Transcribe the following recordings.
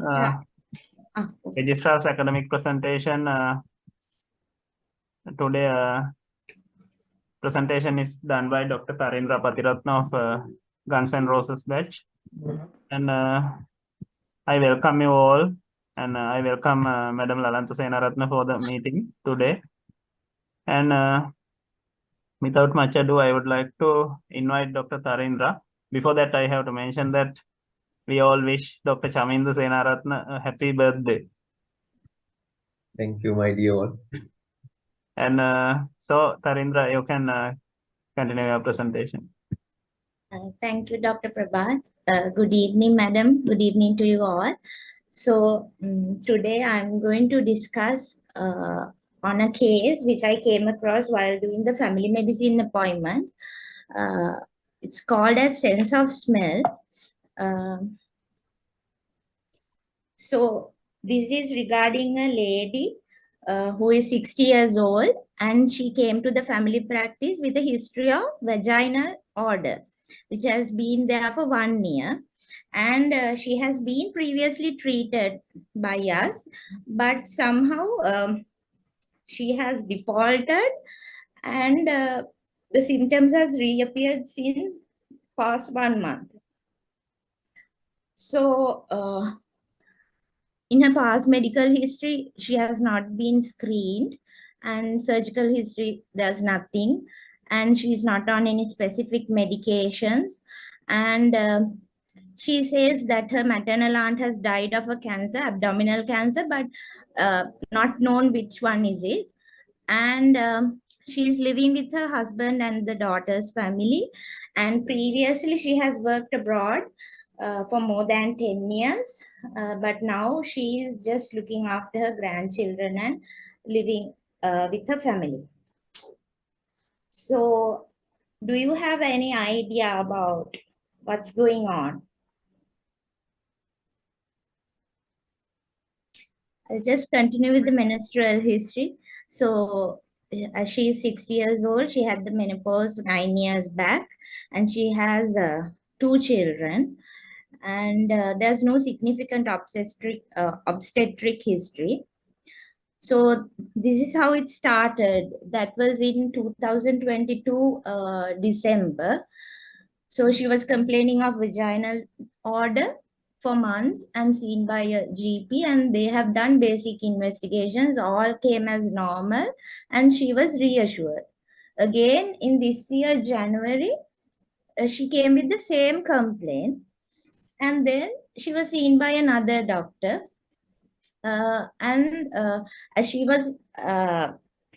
Uh, Okay. Registrar's academic presentation today. Presentation is done by Dr. Tarindra Pathiratne of Guns and Roses batch, and I welcome you all, and I welcome Madam Lalantha Senaratne for the meeting today. And without much ado, I would like to invite Dr. Tarindra. Before that, I have to mention that we all wish Dr. Chaminda Senaratne a happy birthday. Thank you, my dear one. And so, Tarindra, you can continue your presentation. Thank you, Dr. Prabhat. Good evening, madam. Good evening to you all. So today I'm going to discuss on a case which I came across while doing the family medicine appointment. It's called as sense of smell. So this is regarding a lady who is 60 years old, and she came to the family practice with a history of vaginal odor, which has been there for 1 year. And she has been previously treated by us, but somehow she has defaulted, and the symptoms has reappeared since past 1 month. So in her past medical history, she has not been screened, and surgical history, there's nothing, and she's not on any specific medications. And she says that her maternal aunt has died of a cancer, abdominal cancer, but not known which one is it. And she's living with her husband and the daughter's family. And previously, she has worked abroad for more than 10 years. But now she is just looking after her grandchildren and living with her family. So, do you have any idea about what's going on? I'll just continue with the menstrual history. So, as she is 60 years old, she had the menopause 9 years back, and she has 2 children. And there's no significant obstetric history. So this is how it started. That was in 2022 December. So she was complaining of vaginal odor for months and seen by a GP, and they have done basic investigations. All came as normal, and she was reassured. Again, in this year, January, she came with the same complaint. And then she was seen by another doctor. As she was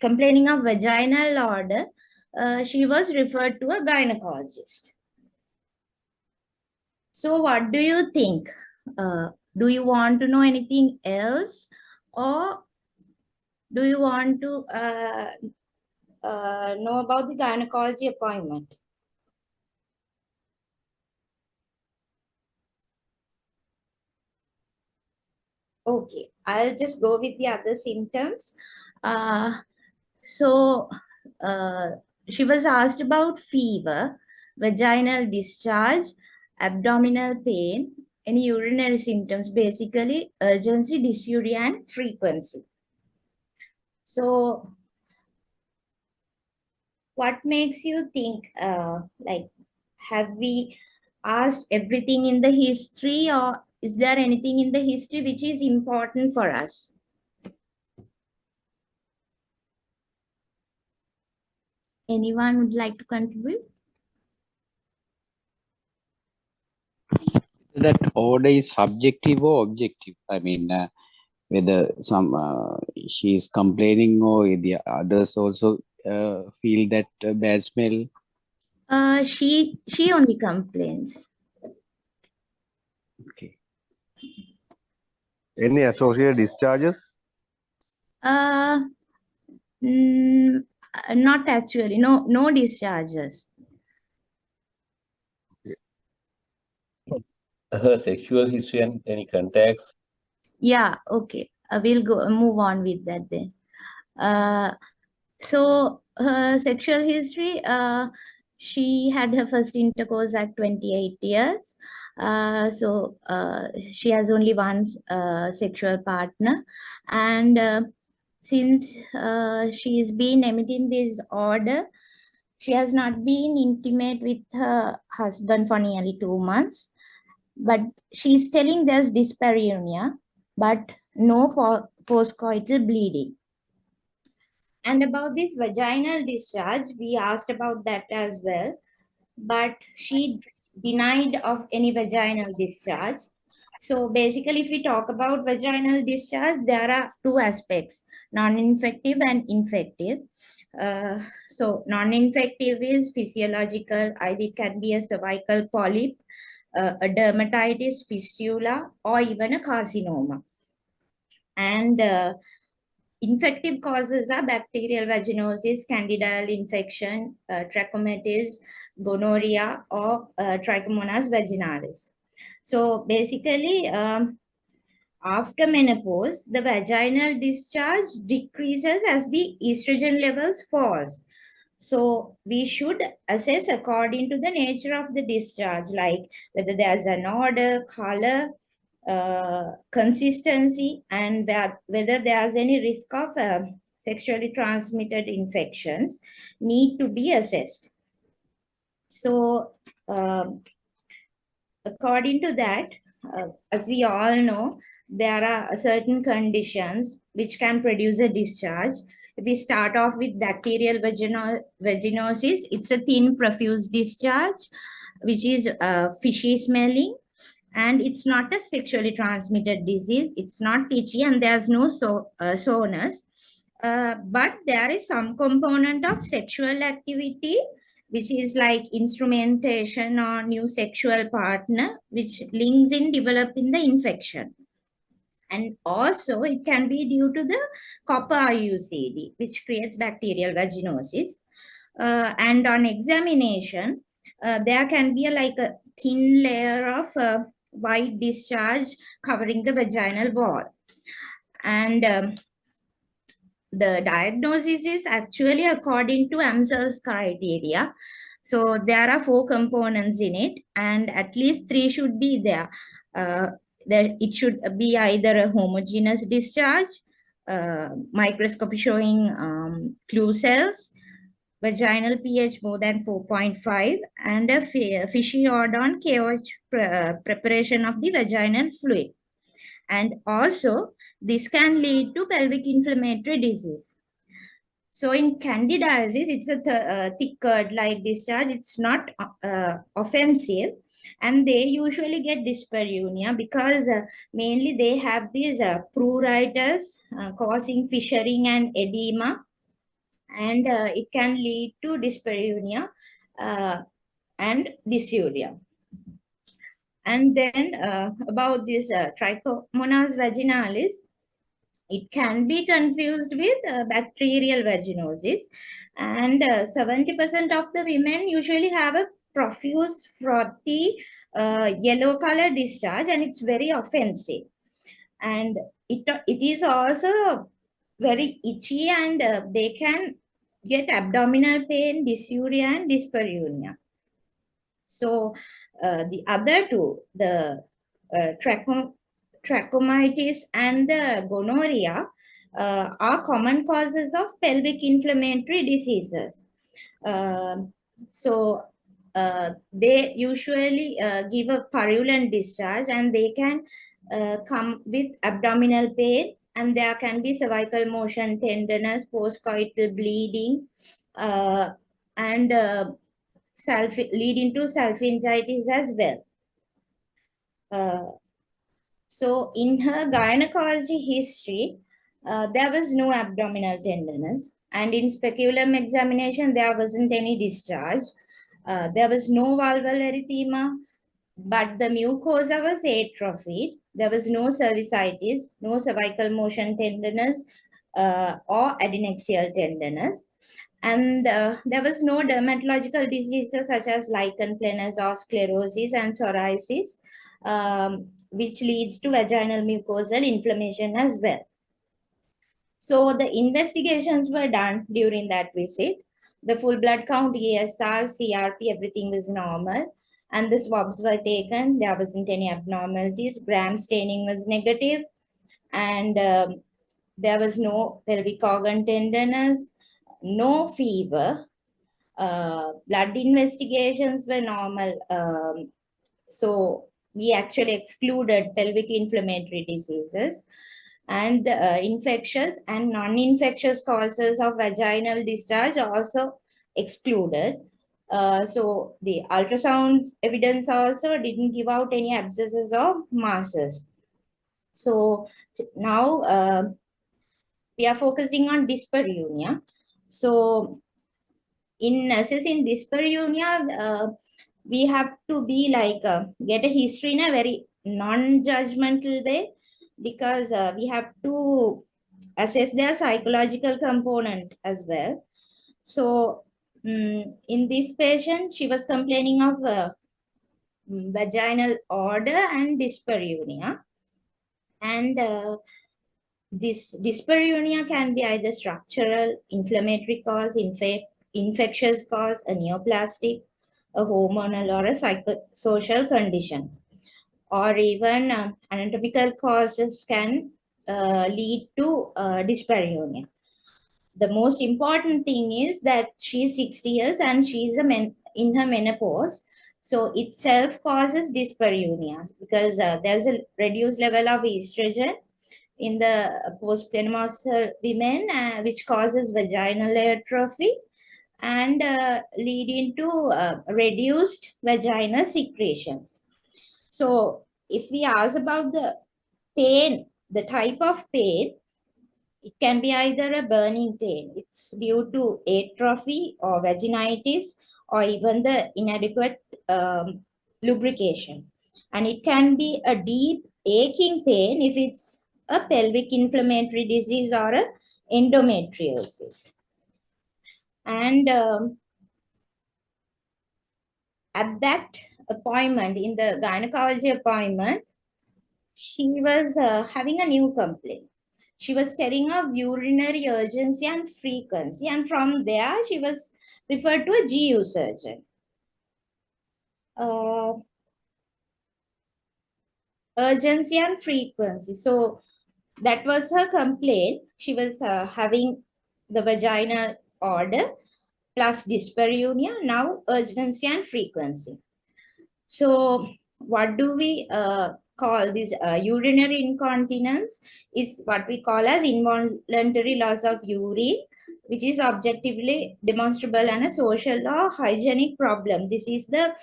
complaining of vaginal odor, she was referred to a gynecologist. So what do you think? Do you want to know anything else, or do you want to know about the gynecology appointment? Okay, I'll just go with the other symptoms. She was asked about fever, vaginal discharge, abdominal pain, any urinary symptoms, basically urgency, dysuria, and frequency. So, what makes you think, have we asked everything in the history, or is there anything in the history which is important for us? Anyone would like to contribute? That order is subjective or objective? I mean, whether she is complaining or the others also feel that bad smell? She only complains. Okay. Any associated discharges? Not actually. No discharges. Her sexual history and any contacts? Yeah, okay. We'll move on with that then. So her sexual history, she had her first intercourse at 28 years. She has only one sexual partner, and since she's been emitting this order, she has not been intimate with her husband for nearly 2 months. But she's telling there's dyspareunia, but no postcoital bleeding. And about this vaginal discharge, we asked about that as well, but she denied of any vaginal discharge. So basically, if we talk about vaginal discharge, there are two aspects, non-infective and infective. So non-infective is physiological, either it can be a cervical polyp, a dermatitis, fistula, or even a carcinoma. And infective causes are bacterial vaginosis, candidal infection, trachomatis, gonorrhea, or trichomonas vaginalis. So basically, after menopause, the vaginal discharge decreases as the estrogen levels falls. So we should assess according to the nature of the discharge, like whether there's an odor, color, consistency, and whether there's any risk of sexually transmitted infections need to be assessed. So according to that, as we all know, there are certain conditions which can produce a discharge. If we start off with bacterial vaginosis, it's a thin profuse discharge, which is fishy smelling, and it's not a sexually transmitted disease. It's not itchy, and there's no soreness. But there is some component of sexual activity, which is like instrumentation or new sexual partner, which links in developing the infection. And also it can be due to the copper IUCD, which creates bacterial vaginosis. And on examination, there can be like a thin layer of white discharge covering the vaginal wall. And the diagnosis is actually according to Amsel's criteria. So there are 4 components in it, and at least 3 should be there. It should be either a homogeneous discharge, microscopy showing clue cells, vaginal pH more than 4.5, and a fishy odor on KOH preparation of the vaginal fluid. And also, this can lead to pelvic inflammatory disease. So in candidiasis, it's a thick curd-like discharge. It's not offensive, and they usually get dyspareunia because mainly they have these pruritus causing fissuring and edema, and it can lead to dyspareunia and dysuria. And then about this trichomonas vaginalis, it can be confused with bacterial vaginosis, and 70% of the women usually have a profuse, frothy, yellow color discharge, and it's very offensive. And it is also very itchy, and they can get abdominal pain, dysuria, and dyspareunia. So the other two, the trachomitis and the gonorrhea, are common causes of pelvic inflammatory diseases. They usually give a purulent discharge, and they can come with abdominal pain, and there can be cervical motion tenderness, postcoital bleeding, and leading to salpingitis as well. So in her gynecology history, there was no abdominal tenderness, and in speculum examination, there wasn't any discharge. There was no vulval erythema, but the mucosa was atrophied. There was no cervicitis, no cervical motion tenderness, or adnexial tenderness. And there was no dermatological diseases such as lichen planus or sclerosis and psoriasis, which leads to vaginal mucosal inflammation as well. So the investigations were done during that visit. The full blood count, ESR, CRP, everything was normal. and the swabs were taken. There wasn't any abnormalities. Gram staining was negative, and there was no pelvic organ tenderness, no fever. Blood investigations were normal. So we actually excluded pelvic inflammatory diseases, and infectious and non-infectious causes of vaginal discharge also excluded. So the ultrasound evidence also didn't give out any abscesses or masses. So now we are focusing on dyspareunia. So in assessing dyspareunia, we have to be like get a history in a very non-judgmental way, because we have to assess their psychological component as well. So in this patient, she was complaining of vaginal odor and dyspareunia, and this dyspareunia can be either structural, inflammatory cause, infectious cause, a neoplastic, a hormonal, or a psychosocial condition, or even anatomical causes can lead to dyspareunia. The most important thing is that she's 60 years and she's in her menopause. So itself causes dyspareunia because there's a reduced level of estrogen in the postmenopausal women, which causes vaginal atrophy and leading to reduced vaginal secretions. So if we ask about the pain, the type of pain, it can be either a burning pain. It's due to atrophy or vaginitis or even the inadequate lubrication. And it can be a deep aching pain if it's a pelvic inflammatory disease or a endometriosis. And at that appointment, in the gynecology appointment, she was having a new complaint. She was telling of urinary urgency and frequency, and from there she was referred to a GU surgeon. Urgency and frequency. So that was her complaint. She was having the vaginal odor plus dyspareunia, now urgency and frequency. So what do we call this? Urinary incontinence is what we call as involuntary loss of urine, which is objectively demonstrable and a social or hygienic problem. This is the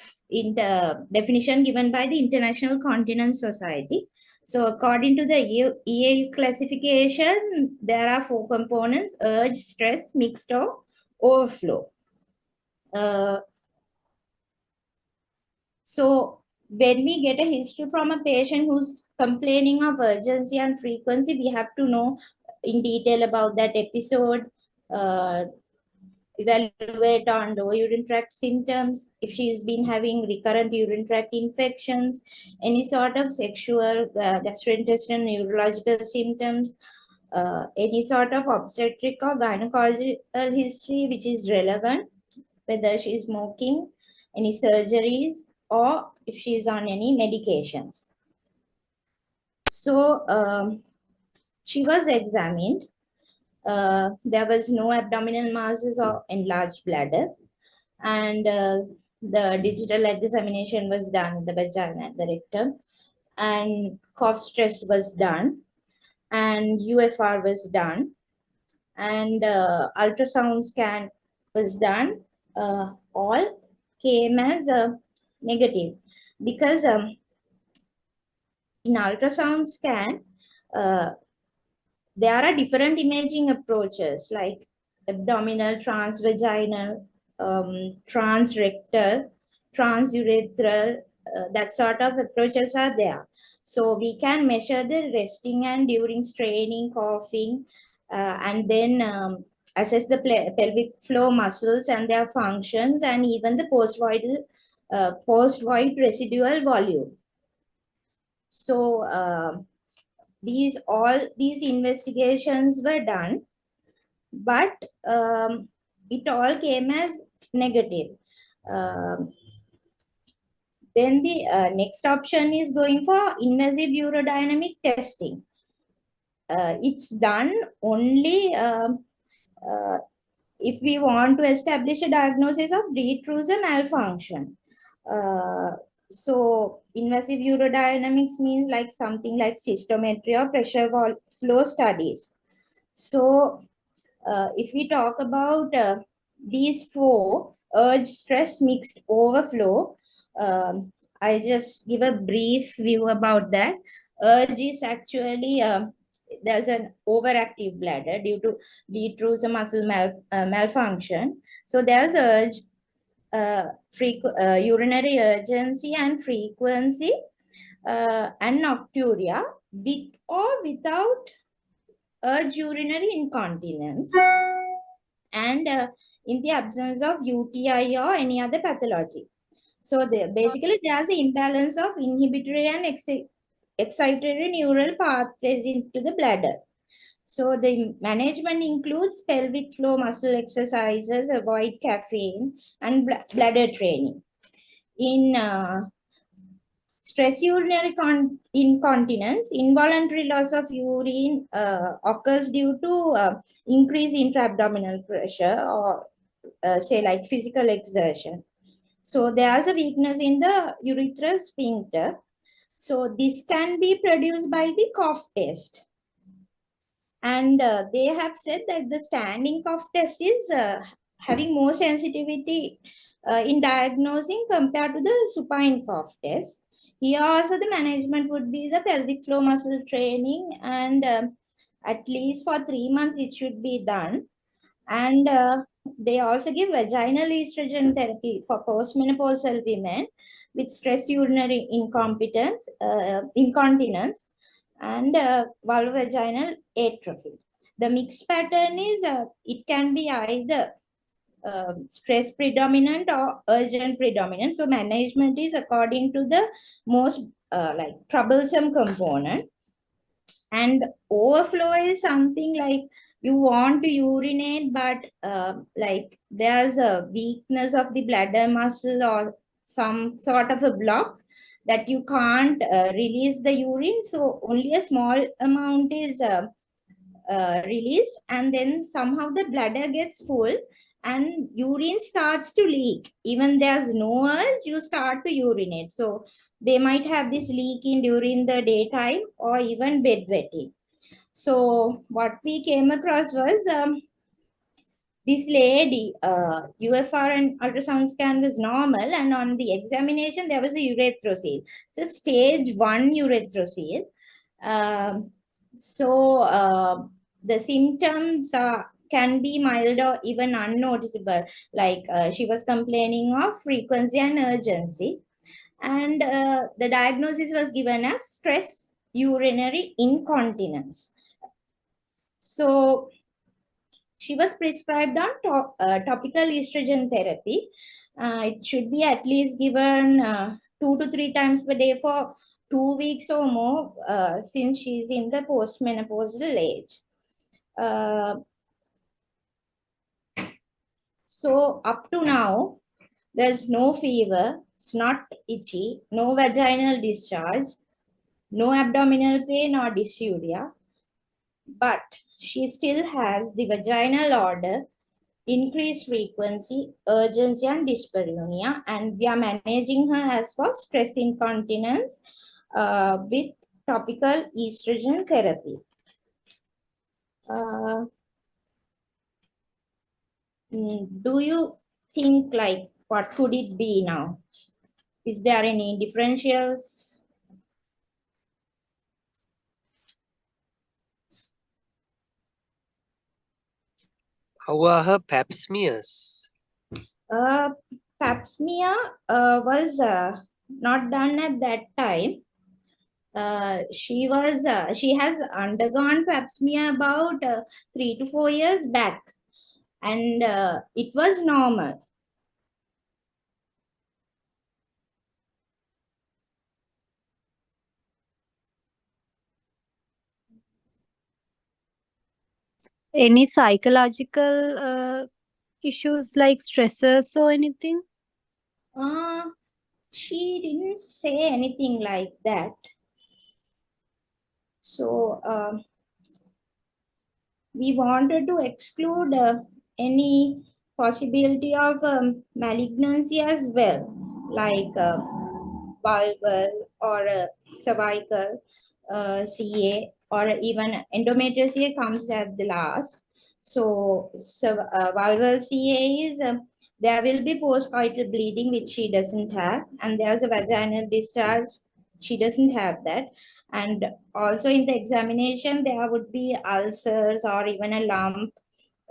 definition given by the International Continence Society. So according to the EAU classification, there are 4 components: urge, stress, mixed, or overflow. So when we get a history from a patient who's complaining of urgency and frequency, we have to know in detail about that episode, evaluate on lower urine tract symptoms, if she's been having recurrent urine tract infections, any sort of sexual, gastrointestinal, neurological symptoms, any sort of obstetric or gynecological history which is relevant, whether she's smoking, any surgeries, or if she's on any medications. So she was examined. There was no abdominal masses or enlarged bladder, and the digital examination was done, the vagina, the rectum, and cough stress was done, and UFR was done, and ultrasound scan was done. All came as negative, because in ultrasound scan, there are different imaging approaches like abdominal, transvaginal, transrectal, transurethral, that sort of approaches are there. So we can measure the resting and during straining, coughing, and then assess the pelvic floor muscles and their functions, and even the post-void residual volume. So all these investigations were done, but it all came as negative. Then the next option is going for invasive urodynamic testing. It's done only if we want to establish a diagnosis of detrusor malfunction. So invasive urodynamics means like something like cystometry or pressure flow studies. So if we talk about these four, urge, stress, mixed, overflow, I just give a brief view about that. Urge is actually there's an overactive bladder due to detrusor muscle malfunction. So there's urge, urinary urgency and frequency, and nocturia with or without urge urinary incontinence, and in the absence of UTI or any other pathology. So basically there's an imbalance of inhibitory and excitatory neural pathways into the bladder. So the management includes pelvic floor muscle exercises, avoid caffeine, and bladder training. In stress urinary incontinence, involuntary loss of urine occurs due to increased intra-abdominal pressure or say like physical exertion. So there's a weakness in the urethral sphincter. So this can be produced by the cough test. And they have said that the standing cough test is having more sensitivity in diagnosing compared to the supine cough test. Here also the management would be the pelvic floor muscle training, and at least for 3 months it should be done. And they also give vaginal estrogen therapy for postmenopausal women with stress urinary incontinence and vulvovaginal atrophy. The mixed pattern is it can be either stress predominant or urgent predominant. So management is according to the most like troublesome component. And overflow is something like you want to urinate, but like there's a weakness of the bladder muscle or some sort of a block that you can't release the urine. So only a small amount is released, and then somehow the bladder gets full and urine starts to leak. Even there's no urge, you start to urinate. So they might have this leaking during the daytime or even bedwetting. So what we came across was this lady, UFR and ultrasound scan was normal, and on the examination there was a urethroseal. It's a stage 1 urethroseal. The symptoms can be mild or even unnoticeable. Like she was complaining of frequency and urgency, and the diagnosis was given as stress urinary incontinence. So she was prescribed on topical estrogen therapy. It should be at least given 2 to 3 times per day for 2 weeks or more since she's in the postmenopausal age. So up to now, there's no fever, it's not itchy, no vaginal discharge, no abdominal pain or dysuria, but she still has the vaginal odor, increased frequency, urgency, and dyspareunia, and we are managing her as for stress incontinence with topical estrogen therapy. Do you think like what could it be now? Is there any differentials? How are her pap smears? Pap smear was not done at that time. She has undergone pap smear about 3 to 4 years back, and it was normal. Any psychological issues like stressors or anything? She didn't say anything like that. So we wanted to exclude any possibility of malignancy as well, like vulval or cervical CA, or even endometrial CA comes at the last. So vulval CA is there will be postcoital bleeding, which she doesn't have, and there's a vaginal discharge. She doesn't have that. And also in the examination, there would be ulcers or even a lump.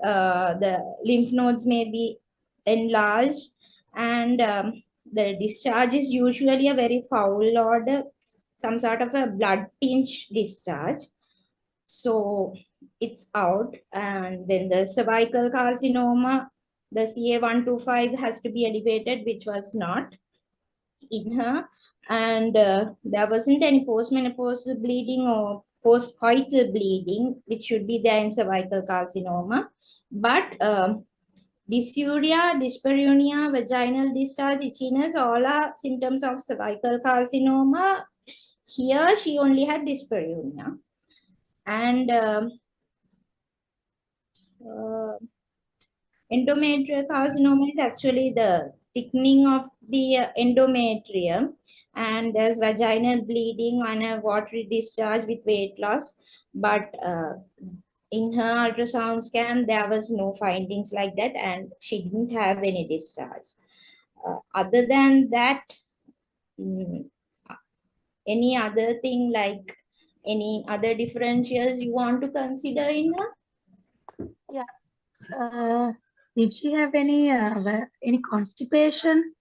The lymph nodes may be enlarged, and the discharge is usually a very foul or some sort of a blood tinge discharge. So it's out. And then the cervical carcinoma, the CA125 has to be elevated, which was not in her. And there wasn't any postmenopausal bleeding or postcoital bleeding, which should be there in cervical carcinoma. But dysuria, dyspareunia, vaginal discharge, itchiness, all are symptoms of cervical carcinoma. Here, she only had dyspareunia. And endometrial carcinoma is actually the thickening of the endometrium, and there's vaginal bleeding and a watery discharge with weight loss. But in her ultrasound scan, there was no findings like that, and she didn't have any discharge. Other than that, any other thing, like any other differentials you want to consider in her? Did she have any constipation,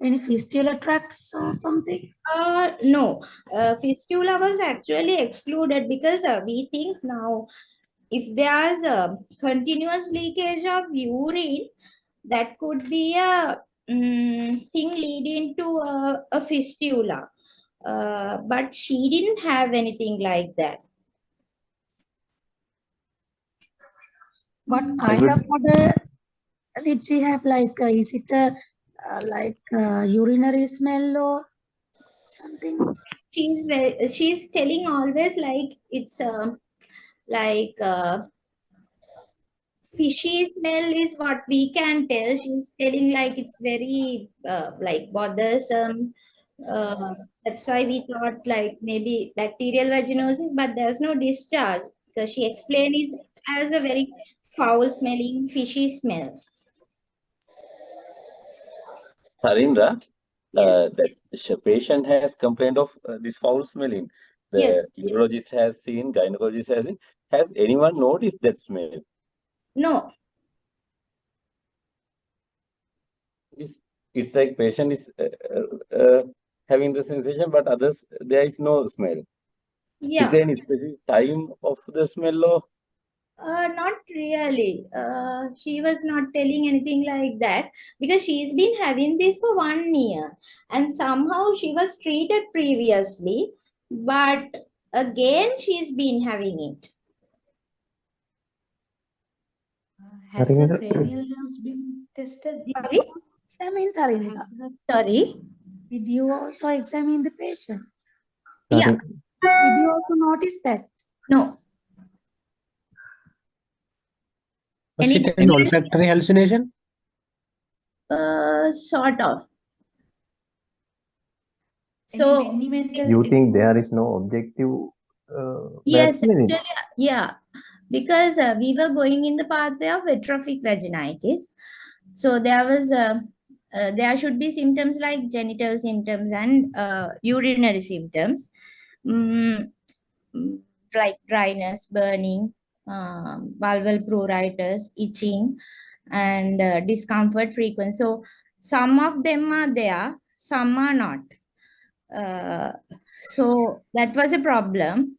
any fistula tracts or something? No, fistula was actually excluded because we think now if there's a continuous leakage of urine, that could be a thing leading to a fistula. But she didn't have anything like that. What kind of odor did she have? Like, is it urinary smell or something? She's telling always like it's like fishy smell is what we can tell. She's telling like it's very like bothersome. That's why we thought like maybe bacterial vaginosis, but there's no discharge because she explained it as a very foul smelling fishy smell. Tarindra, Yes. the patient has complained of this foul smelling. The Yes. urologist has seen, gynecologist has seen. Has anyone noticed that smell? No. It's like patient is having the sensation, but others there is no smell. Yeah. Is there any specific time of the smell or? Not really. She was not telling anything like that because she's been having this for 1 year, and somehow she was treated previously, but again she's been having it. Has her cranial nerves been tested? Sorry? Examine Tarindra. Sorry? Did you also examine the patient? Yeah. Did you also notice that? No. Was it an olfactory hallucination? Sort of. So, you think there is no objective yes, vaccine? actually, yeah, because we were going in the pathway of atrophic vaginitis. So there was there should be symptoms like genital symptoms and urinary symptoms, like dryness, burning, vulval pruritus, itching, and discomfort frequent. So some of them are there, some are not. So that was a problem.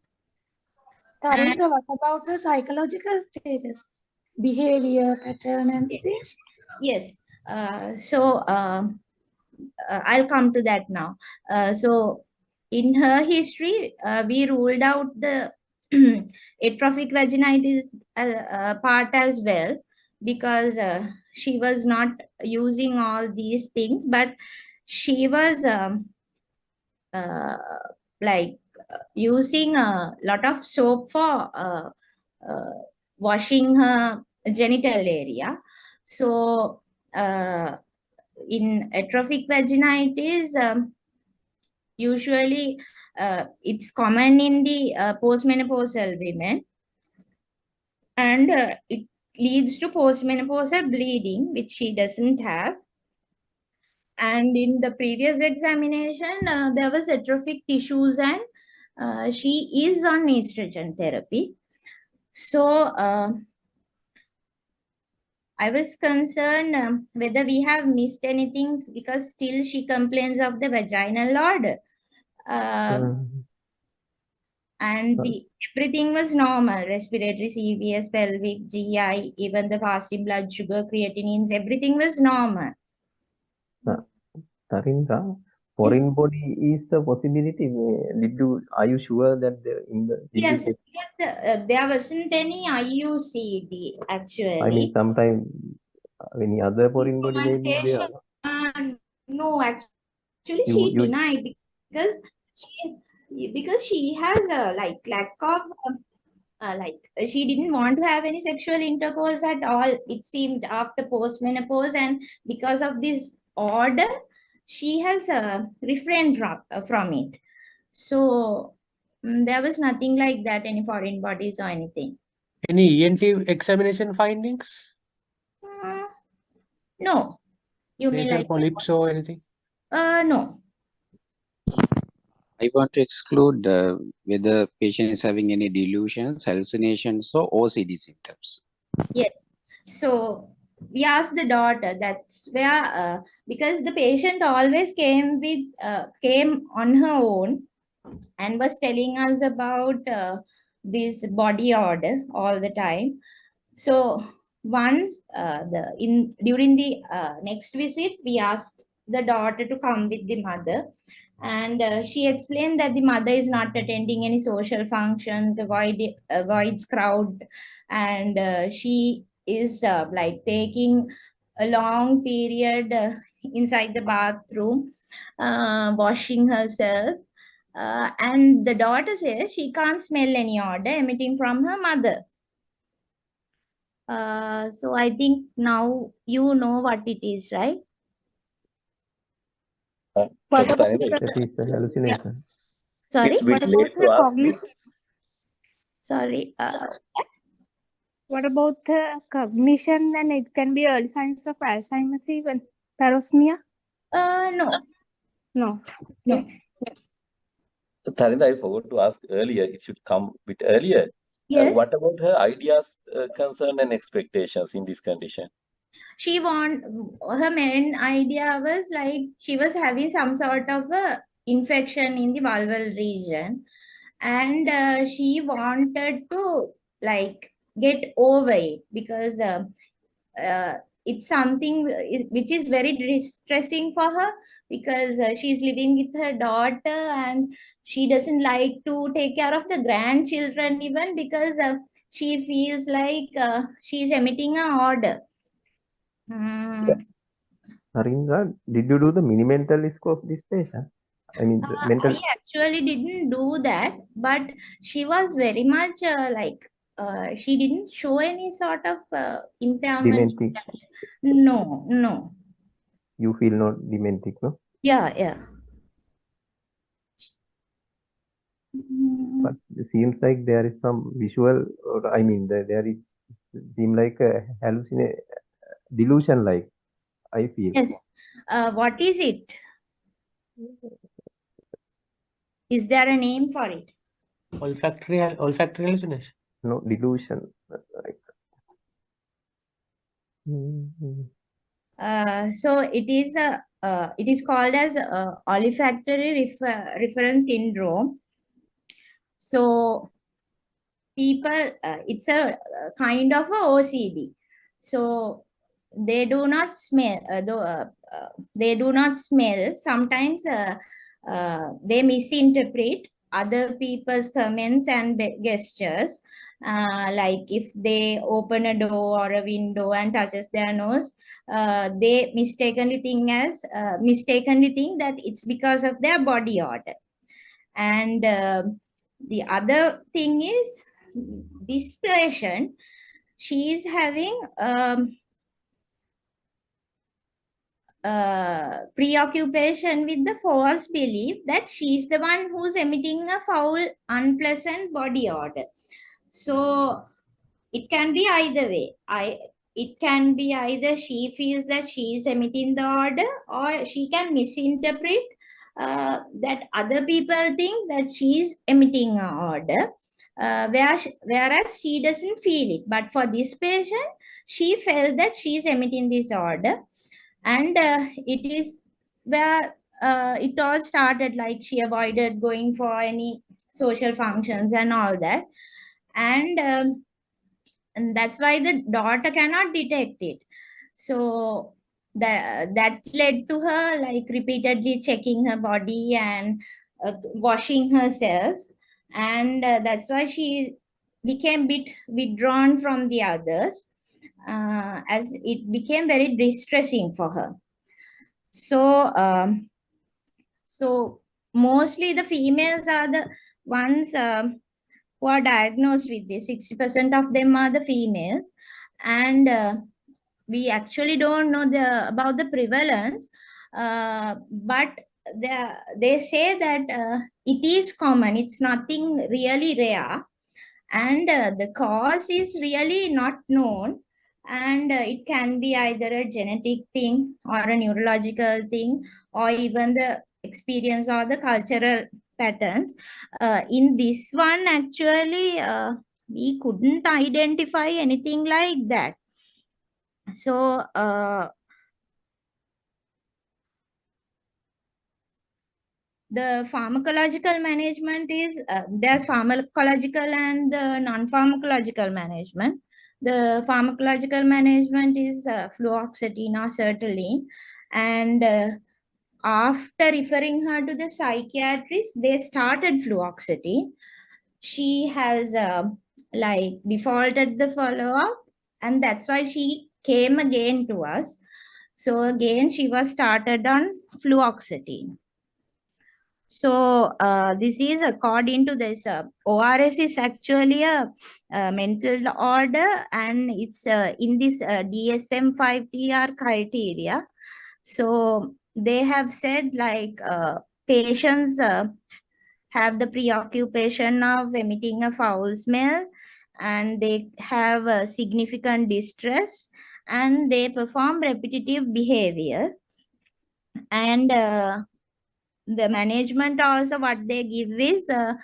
Tarindra, what about the psychological status, behavior pattern, and things? Yes. So I'll come to that now. So in her history, we ruled out the atrophic vaginitis part as well, because she was not using all these things, but she was like using a lot of soap for washing her genital area. So in atrophic vaginitis, usually it's common in the postmenopausal women, and it leads to postmenopausal bleeding, which she doesn't have. And in the previous examination, there was atrophic tissues, and she is on estrogen therapy. So I was concerned whether we have missed anything, because still she complains of the vaginal odor. And everything was normal: respiratory, CVS, pelvic, GI, even the fasting blood sugar, creatinines, everything was normal. Tarindra, foreign body is a possibility. Are you sure that Yes, there wasn't any IUCD actually. I mean, sometimes any other foreign body may be there. No, actually she denied, because she has a lack of she didn't want to have any sexual intercourse at all, it seemed, after postmenopause, and because of this order she has refrained from it. So there was nothing like that, any foreign bodies or anything. Any ENT examination findings? No. You mean Nasal like polyps or anything? No. I want to exclude whether patient is having any delusions, hallucinations, or OCD symptoms. Yes. So we asked the daughter. That's where because the patient always came on her own and was telling us about this body odor all the time. So during the next visit, we asked the daughter to come with the mother, and she explained that the mother is not attending any social functions, avoids crowd, and she is like taking a long period inside the bathroom, washing herself. And the daughter says she can't smell any odor emitting from her mother. So I think now you know what it is, right? What about that is a hallucination? Sorry? It's What bit about late to ask this. Sorry. What about the cognition? And it can be early signs of Alzheimer's, even parosmia? No. No. Tarindra, I forgot to ask earlier. It should come a bit earlier. Yes. What about her ideas, concern, and expectations in this condition? Her main idea was like she was having some sort of a infection in the vulval region, and she wanted to like get over it, because it's something which is very distressing for her, because she's living with her daughter and she doesn't like to take care of the grandchildren even, because she feels like she's emitting an order. Tarindra, did you do the mini mental score of this patient? I mean, the mental. I actually didn't do that, but she was very much she didn't show any sort of impairment. Dementic. No. You feel not dementic, no? Yeah. But it seems like there is some visual, or I mean, there is seem like a delusion, like I feel. Yes. What is it? Is there a name for it? Olfactory hallucination. No, delusion. Like, so it is called as olfactory reference syndrome. So people, it's a kind of a OCD. So they do not smell, they do not smell. Sometimes they misinterpret other people's comments and gestures. Like if they open a door or a window and touches their nose, they mistakenly think that it's because of their body odor. And the other thing is, this patient, she is having preoccupation with the false belief that she's the one who's emitting a foul, unpleasant body odor. So it can be either way. It can be either she feels that she is emitting the odor, or she can misinterpret that other people think that she is emitting an odor, whereas she doesn't feel it. But for this patient, she felt that she is emitting this odor, and it is where it all started. Like, she avoided going for any social functions and all that, and that's why the daughter cannot detect it. So that led to her like repeatedly checking her body and washing herself, and that's why she became a bit withdrawn from the others, as it became very distressing for her. So so mostly the females are the ones who are diagnosed with this. 60% of them are the females, and we actually don't know about the prevalence, but they say that it is common. It's nothing really rare, and the cause is really not known, and it can be either a genetic thing or a neurological thing, or even the experience or the cultural patterns. In this one, actually, we couldn't identify anything like that. So the pharmacological management is, there's pharmacological and non-pharmacological management. The pharmacological management is fluoxetine or sertraline, and after referring her to the psychiatrist, they started fluoxetine. She has like defaulted the follow-up, and that's why she came again to us. So again, she was started on fluoxetine. So this is according to this, ORS is actually a mental order, and it's in this DSM-5-TR criteria. So they have said like patients have the preoccupation of emitting a foul smell, and they have a significant distress, and they perform repetitive behavior, and the management also, what they give is the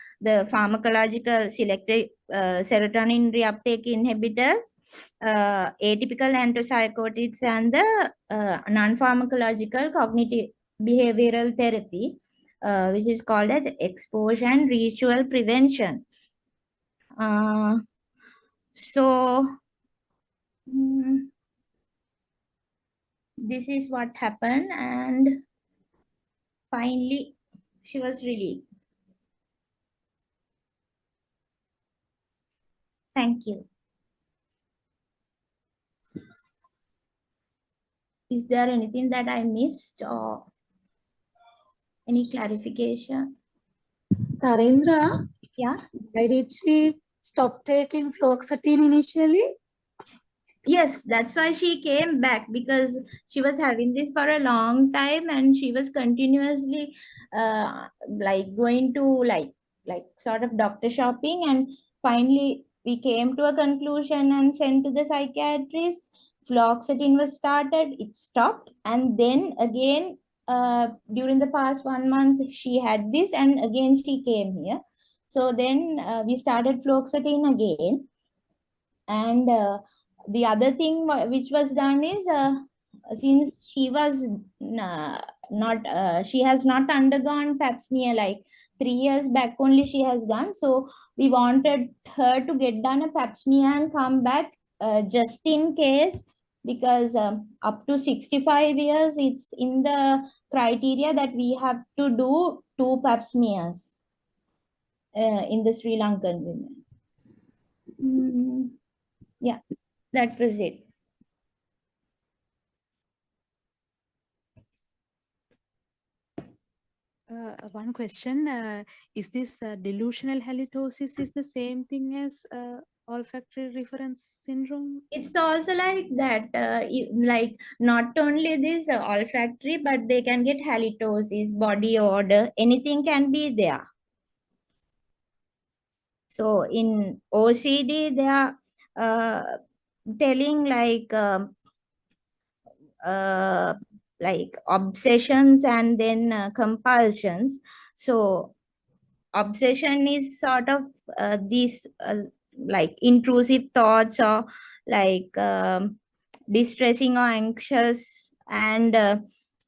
pharmacological selective serotonin reuptake inhibitors, atypical antipsychotics, and the non-pharmacological cognitive behavioral therapy, which is called as exposure and ritual prevention. So this is what happened, and finally she was relieved. Thank you. Is there anything that I missed, or any clarification? Tarindra, Yeah. why did she stop taking fluoxetine initially? Yes, that's why she came back, because she was having this for a long time, and she was continuously like going to like sort of doctor shopping, and finally we came to a conclusion and sent to the psychiatrist. Fluoxetine was started, it stopped, and then again during the past 1 month she had this, and again she came here. So then we started fluoxetine again, and the other thing which was done is, since she was she has not undergone pap smear, like 3 years back only she has done, so we wanted her to get done a pap smear and come back, just in case, because up to 65 years it's in the criteria that we have to do 2 pap smears. in the Sri Lankan women. Yeah, that was it. One question, is this delusional halitosis is the same thing as olfactory reference syndrome? It's also like that, like not only this olfactory, but they can get halitosis, body odor, anything can be there. So in OCD, they are telling like obsessions and then compulsions. So obsession is sort of these like intrusive thoughts or like distressing or anxious, and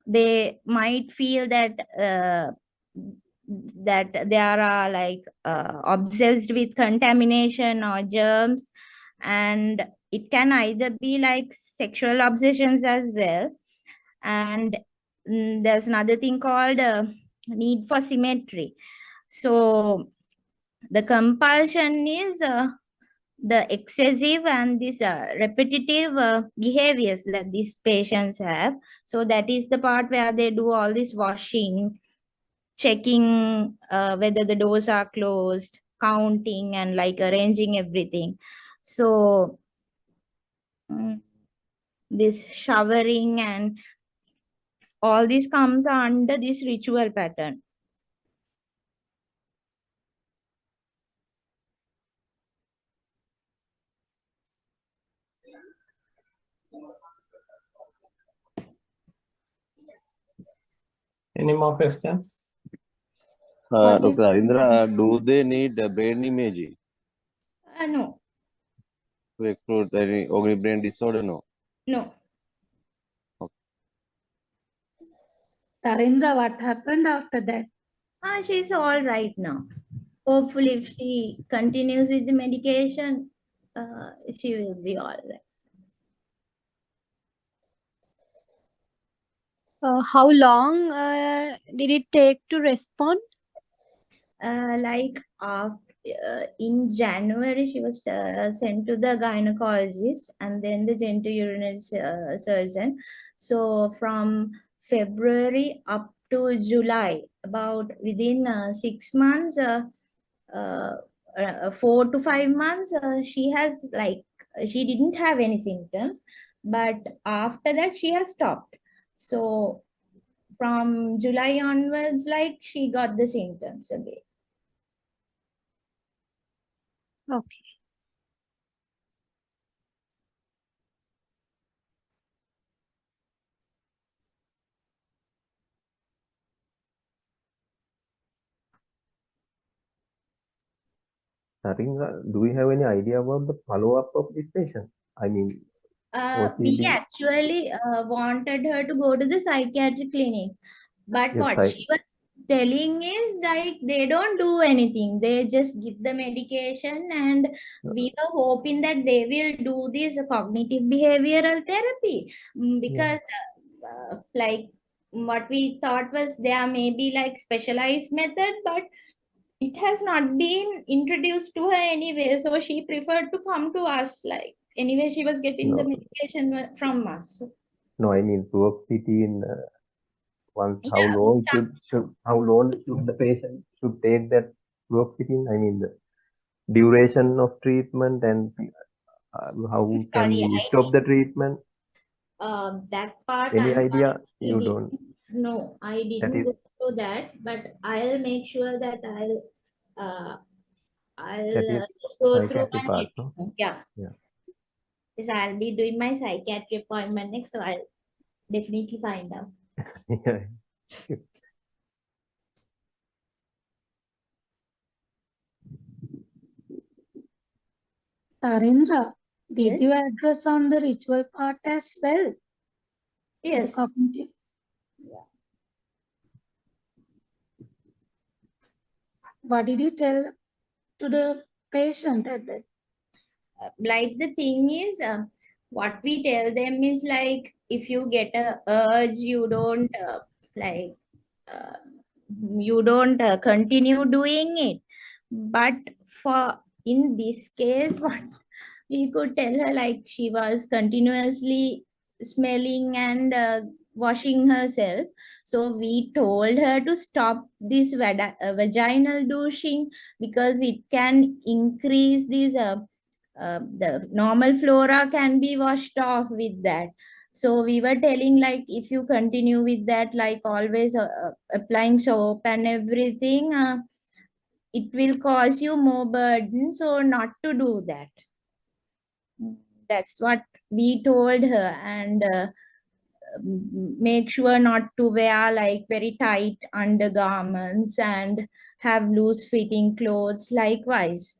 they might feel that that they are like obsessed with contamination or germs, and it can either be like sexual obsessions as well. And there's another thing called need for symmetry. So the compulsion is the excessive and this repetitive behaviors that these patients have. So that is the part where they do all this washing, checking whether the doors are closed, counting, and like arranging everything. So this showering and all this comes under this ritual pattern. Any more questions? Dr. Tarindra, do they need brain imaging No. to exclude any organ brain disorder? No. No. Tarindra, what happened after that? She's all right now. Hopefully, if she continues with the medication, she will be all right. How long did it take to respond? Like in January, she was sent to the gynecologist and then the genitourinary surgeon. So from February up to July, about within 6 months, 4 to 5 months, she has like, she didn't have any symptoms, but after that she has stopped. So from July onwards, like she got the symptoms again. Okay. Tarindra, do we have any idea about the follow-up of this patient? I mean, We OCD. actually wanted her to go to the psychiatric clinic, but Yes, what she was telling is like they don't do anything. They just give the medication, and we were hoping that they will do this cognitive behavioral therapy, because like what we thought was there may be like specialized method, but it has not been introduced to her anyway, so she preferred to come to us. Like anyway, she was getting the medication from us. No, I mean fluoxetine. Once, how Yeah, long should the patient should take that fluoxetine? I mean the duration of treatment and how can sorry, we stop the treatment? that part Any I'm idea? sorry, You don't. No, I That didn't is go through that, but I'll make sure that that I'll is just go through psychiatry and part, let you no? know. Yeah. Because I'll be doing my psychiatry appointment next, so I'll definitely find out. Yeah. Tarindra, did Yes. you address on the ritual part as well? Yes. The cognitive. What did you tell to the patient at that? Like the thing is, what we tell them is like, if you get a urge, you don't you don't continue doing it, But for in this case, what we could tell her, like she was continuously smelling and washing herself. So we told her to stop this vaginal douching because it can increase this the normal flora can be washed off with that. So we were telling, like, if you continue with that, like always applying soap and everything, it will cause you more burden, so not to do that. That's what we told her. And make sure not to wear like very tight undergarments and have loose fitting clothes likewise.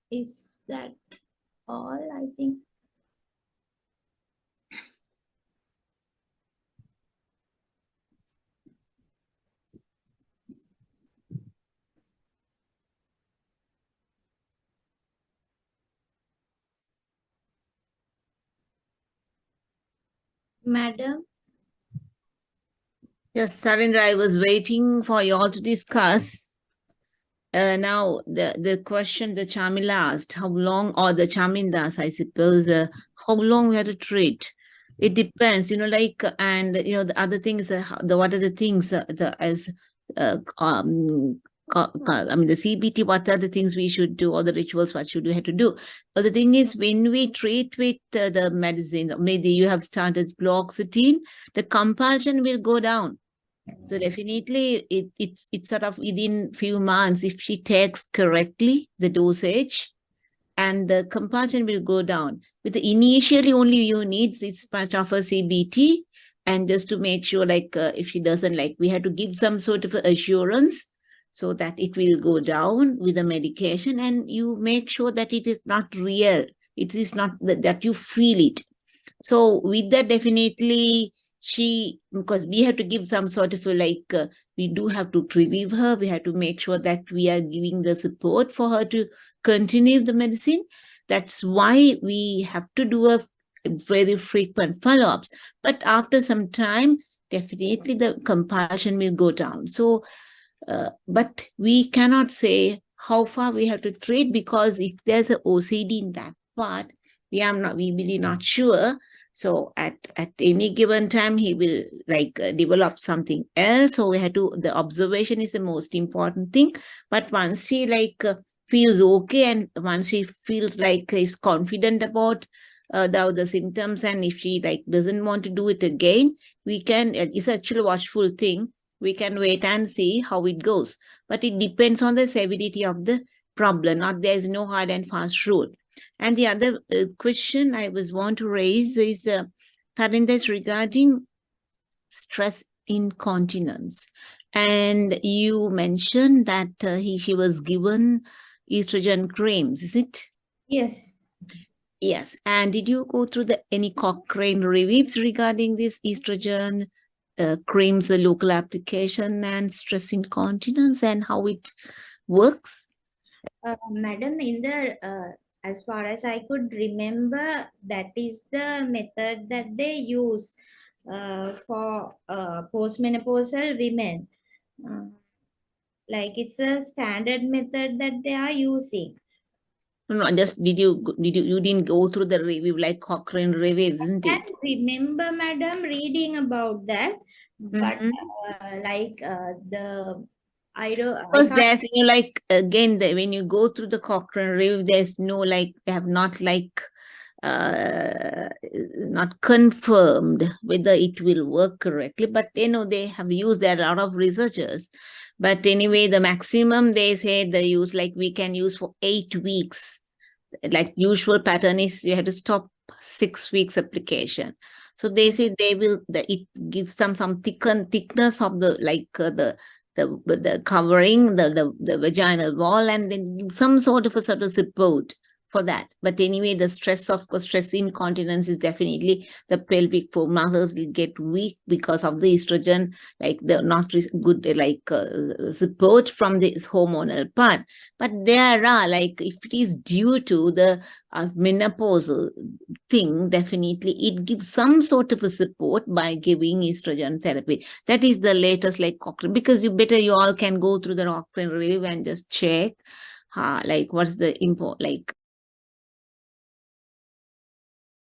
Is that all? I think. Madam? Yes, Tarindra, I was waiting for you all to discuss. Now, the question the Chamila asked, how long, or the Chamindas, I suppose, how long we have to treat? It depends, like, and, the other things, what are the things, I mean, the CBT, what are the things we should do, or the rituals, what should we have to do? But the thing is, when we treat with the medicine, maybe you have started fluoxetine, the compulsion will go down. So definitely it's sort of within few months, if she takes correctly the dosage, and the compulsion will go down. With the initially only you need this much of a CBT, and just to make sure, like if she doesn't like, we have to give some sort of assurance so that it will go down with the medication, and you make sure that it is not real. It is not that you feel it. So with that, definitely because we have to give some sort of we do have to revive her. We have to make sure that we are giving the support for her to continue the medicine. That's why we have to do a very frequent follow-ups. But after some time, definitely the compulsion will go down. So, but we cannot say how far we have to treat, because if there's an OCD in that part, we really not sure. So at any given time, he will develop something else. So we have to, the observation is the most important thing. But once she feels okay, and once she feels like is confident about the symptoms, and if she doesn't want to do it again, we can, it's actually a watchful thing. We can wait and see how it goes. But it depends on the severity of the problem. There is no hard and fast rule. And the other question I want to raise is, Tarindra, regarding stress incontinence. And you mentioned that she was given estrogen creams, is it? Yes. Yes. And did you go through any Cochrane reviews regarding this estrogen creams, the local application, and stress incontinence, and how it works? Madam, in the as far as I could remember, that is the method that they use for postmenopausal women. Like it's a standard method that they are using. No, just you didn't go through the review like Cochrane reviews, isn't it? I can remember, madam, reading about that, but Because there's again when you go through the Cochrane review, there's no they have not not confirmed whether it will work correctly, but they have used, there are a lot of researchers, but anyway, the maximum they say they use, we can use for 8 weeks. Usual pattern is you have to stop 6 weeks application. So they say it gives some thickness of the covering the vaginal wall, and then some sort of support. for that. But anyway, the stress, of course, stress incontinence is definitely the pelvic floor muscles will get weak because of the estrogen, like they're not good, like support from the hormonal part. But there are, like, if it is due to the menopausal thing, definitely it gives some sort of a support by giving estrogen therapy. That is the latest, like, Cochrane, because you all can go through the Cochrane review and just check like what's the import, like